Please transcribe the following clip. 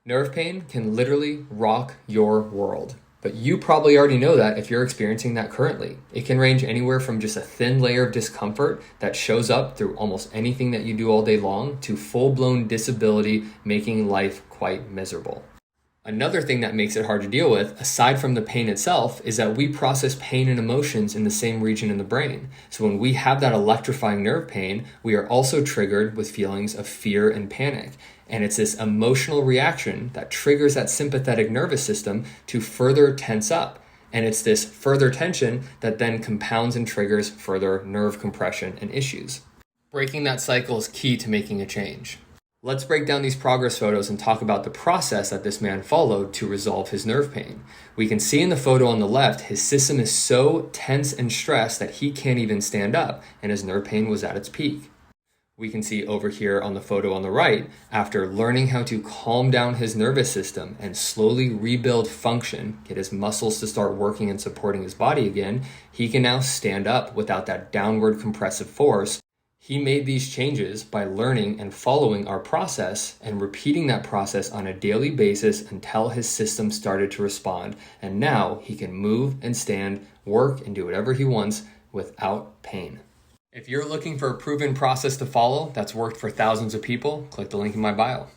Nerve pain can literally rock your world, but you probably already know that if you're experiencing that currently. It can range anywhere from just a thin layer of discomfort that shows up through almost anything that you do all day long to full-blown disability, making life quite miserable. Another thing that makes it hard to deal with, aside from the pain itself, is that we process pain and emotions in the same region in the brain. So when we have that electrifying nerve pain, we are also triggered with feelings of fear and panic. And it's this emotional reaction that triggers that sympathetic nervous system to further tense up. And it's this further tension that then compounds and triggers further nerve compression and issues. Breaking that cycle is key to making a change. Let's break down these progress photos and talk about the process that this man followed to resolve his nerve pain. We can see in the photo on the left, his system is so tense and stressed that he can't even stand up, and his nerve pain was at its peak. We can see over here on the photo on the right, after learning how to calm down his nervous system and slowly rebuild function, get his muscles to start working and supporting his body again, he can now stand up without that downward compressive force. He made these changes by learning and following our process and repeating that process on a daily basis until his system started to respond. And now he can move and stand, work, and do whatever he wants without pain. If you're looking for a proven process to follow that's worked for thousands of people, click the link in my bio.